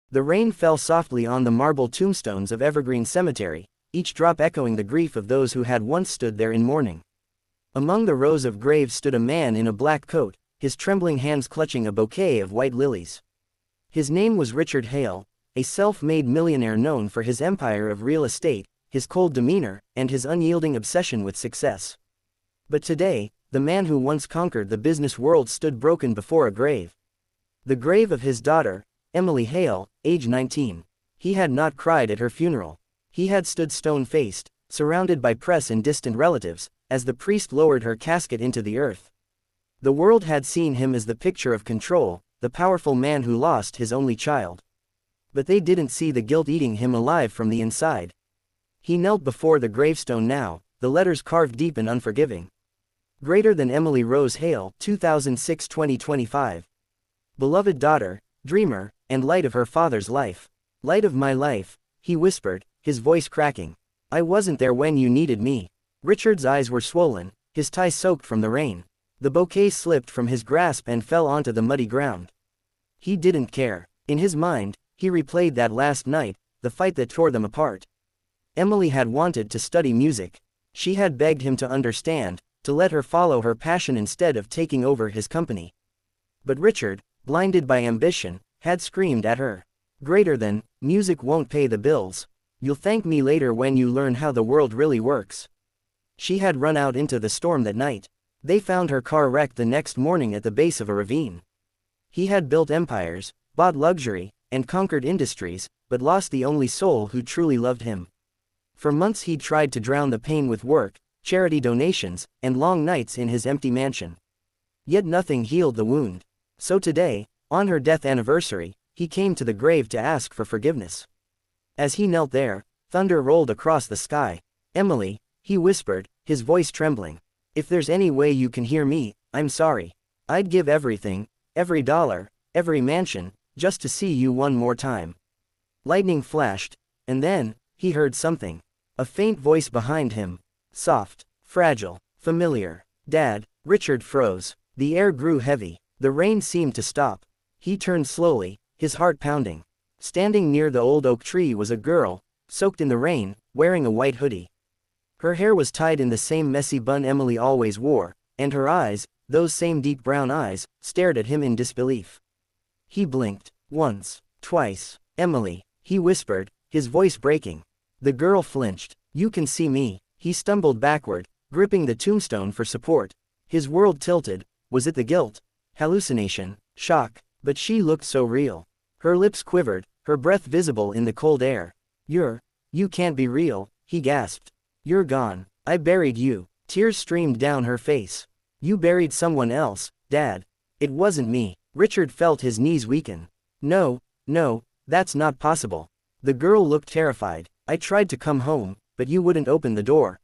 The rain fell softly on the marble tombstones of Evergreen Cemetery, each drop echoing the grief of those who had once stood there in mourning. Among the rows of graves stood a man in a black coat, his trembling hands clutching a bouquet of white lilies. His name was Richard Hale, a self-made millionaire known for his empire of real estate, his cold demeanor, and his unyielding obsession with success. But today, the man who once conquered the business world stood broken before a grave. The grave of his daughter, Emily Hale, age 19. He had not cried at her funeral. He had stood stone-faced, surrounded by press and distant relatives, as the priest lowered her casket into the earth. The world had seen him as the picture of control, the powerful man who lost his only child. But they didn't see the guilt eating him alive from the inside. He knelt before the gravestone now, the letters carved deep and unforgiving. Greater than Emily Rose Hale, 2006-2025. Beloved daughter, dreamer, and light of her father's life. Light of my life, he whispered, his voice cracking. I wasn't there when you needed me. Richard's eyes were swollen, his tie soaked from the rain. The bouquet slipped from his grasp and fell onto the muddy ground. He didn't care. In his mind, he replayed that last night, the fight that tore them apart. Emily had wanted to study music. She had begged him to understand, to let her follow her passion instead of taking over his company. But Richard, blinded by ambition, had screamed at her. Greater than, music won't pay the bills. You'll thank me later when you learn how the world really works. She had run out into the storm that night. They found her car wrecked the next morning at the base of a ravine. He had built empires, bought luxury, and conquered industries, but lost the only soul who truly loved him. For months he'd tried to drown the pain with work, charity donations, and long nights in his empty mansion. Yet nothing healed the wound. So today, on her death anniversary, he came to the grave to ask for forgiveness. As he knelt there, thunder rolled across the sky. Emily, he whispered, his voice trembling. If there's any way you can hear me, I'm sorry. I'd give everything, every dollar, every mansion, just to see you one more time. Lightning flashed, and then, he heard something. A faint voice behind him. Soft, fragile, familiar. Dad. Richard froze. The air grew heavy. The rain seemed to stop. He turned slowly, his heart pounding. Standing near the old oak tree was a girl, soaked in the rain, wearing a white hoodie. Her hair was tied in the same messy bun Emily always wore, and her eyes, those same deep brown eyes, stared at him in disbelief. He blinked. Once. Twice. Emily, he whispered, his voice breaking. The girl flinched. You can see me. He stumbled backward, gripping the tombstone for support. His world tilted. Was it the guilt? Hallucination? Shock? But she looked so real. Her lips quivered, her breath visible in the cold air. You can't be real, he gasped. You're gone. I buried you. Tears streamed down her face. You buried someone else, Dad. It wasn't me. Richard felt his knees weaken. No, that's not possible. The girl looked terrified. I tried to come home, but you wouldn't open the door.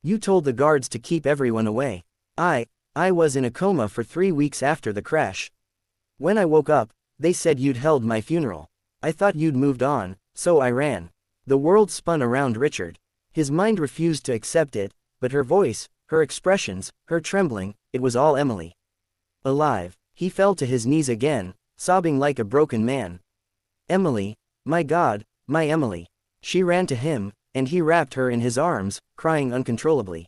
You told the guards to keep everyone away. I was in a coma for 3 weeks after the crash. When I woke up, they said you'd held my funeral. I thought you'd moved on, so I ran. The world spun around Richard. His mind refused to accept it, but her voice, her expressions, her trembling, it was all Emily. Alive. He fell to his knees again, sobbing like a broken man. Emily, my God, my Emily. She ran to him, and he wrapped her in his arms, crying uncontrollably.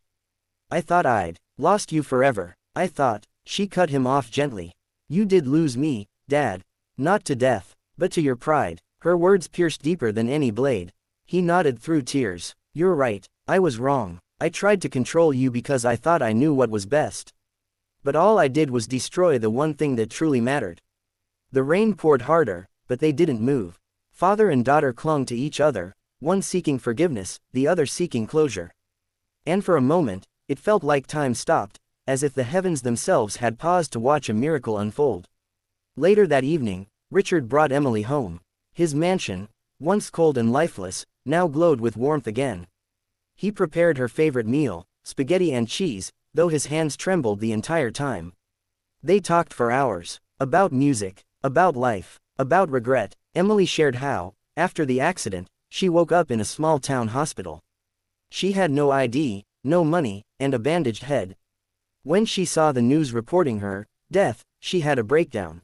I thought I'd lost you forever. I thought. She cut him off gently. You did lose me, Dad. Not to death, but to your pride. Her words pierced deeper than any blade. He nodded through tears. You're right, I was wrong. I tried to control you because I thought I knew what was best. But all I did was destroy the one thing that truly mattered. The rain poured harder, but they didn't move. Father and daughter clung to each other, one seeking forgiveness, the other seeking closure. And for a moment, it felt like time stopped, as if the heavens themselves had paused to watch a miracle unfold. Later that evening, Richard brought Emily home. His mansion, once cold and lifeless, now glowed with warmth again. He prepared her favorite meal, spaghetti and cheese, though his hands trembled the entire time. They talked for hours. About music, about life, about regret. Emily shared how, after the accident, she woke up in a small town hospital. She had no ID, no money, and a bandaged head. When she saw the news reporting her death, she had a breakdown.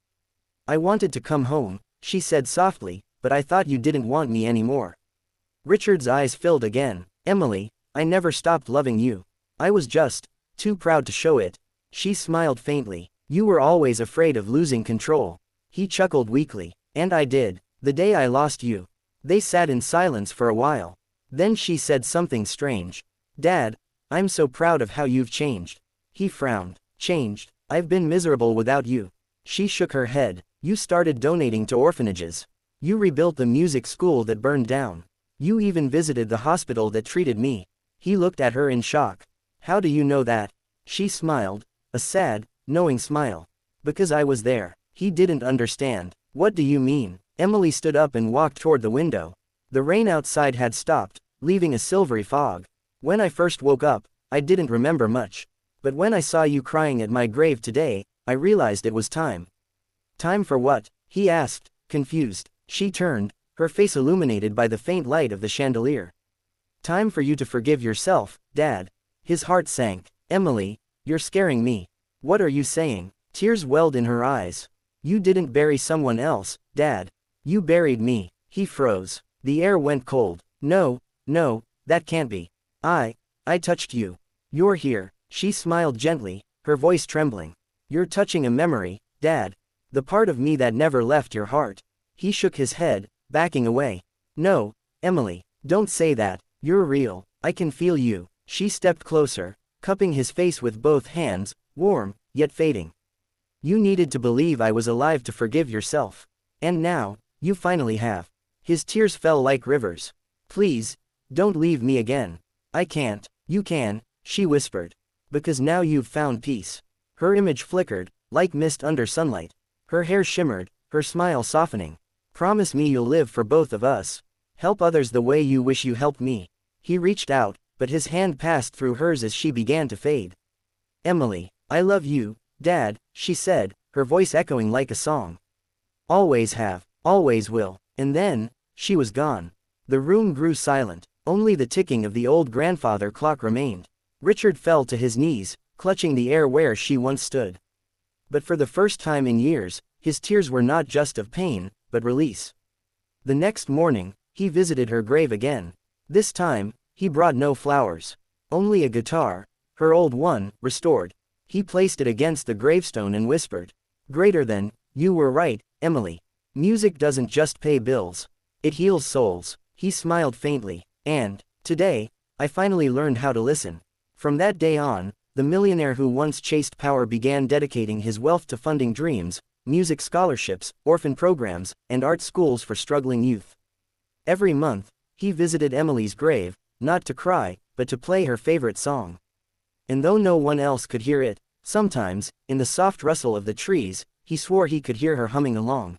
I wanted to come home, she said softly, but I thought you didn't want me anymore. Richard's eyes filled again. Emily, I never stopped loving you. I was just too proud to show it. She smiled faintly. You were always afraid of losing control. He chuckled weakly. And I did. The day I lost you. They sat in silence for a while. Then she said something strange. Dad, I'm so proud of how you've changed. He frowned. Changed? I've been miserable without you. She shook her head. You started donating to orphanages. You rebuilt the music school that burned down. You even visited the hospital that treated me. He looked at her in shock. How do you know that? She smiled. A sad, knowing smile. Because I was there. He didn't understand. What do you mean? Emily stood up and walked toward the window. The rain outside had stopped, leaving a silvery fog. When I first woke up, I didn't remember much. But when I saw you crying at my grave today, I realized it was time. Time for what? He asked, confused. She turned, her face illuminated by the faint light of the chandelier. Time for you to forgive yourself, Dad. His heart sank. Emily, you're scaring me. What are you saying? Tears welled in her eyes. You didn't bury someone else, Dad. You buried me. He froze. The air went cold. No, that can't be. I touched you. You're here. She smiled gently, her voice trembling. You're touching a memory, Dad. The part of me that never left your heart. He shook his head, backing away. No, Emily, don't say that. You're real. I can feel you. She stepped closer, cupping his face with both hands, warm, yet fading. You needed to believe I was alive to forgive yourself. And now, you finally have. His tears fell like rivers. Please, don't leave me again. I can't. You can, she whispered. Because now you've found peace. Her image flickered, like mist under sunlight. Her hair shimmered, her smile softening. Promise me you'll live for both of us. Help others the way you wish you helped me. He reached out, but his hand passed through hers as she began to fade. Emily, I love you, Dad, she said, her voice echoing like a song. Always have, always will. And then, she was gone. The room grew silent. Only the ticking of the old grandfather clock remained. Richard fell to his knees, clutching the air where she once stood. But for the first time in years, his tears were not just of pain, but release. The next morning, he visited her grave again. This time, he brought no flowers. Only a guitar, her old one, restored. He placed it against the gravestone and whispered. Greater than, you were right, Emily. Music doesn't just pay bills. It heals souls. He smiled faintly. And, today, I finally learned how to listen. From that day on, the millionaire who once chased power began dedicating his wealth to funding dreams, music scholarships, orphan programs, and art schools for struggling youth. Every month, he visited Emily's grave, not to cry, but to play her favorite song. And though no one else could hear it, sometimes, in the soft rustle of the trees, he swore he could hear her humming along.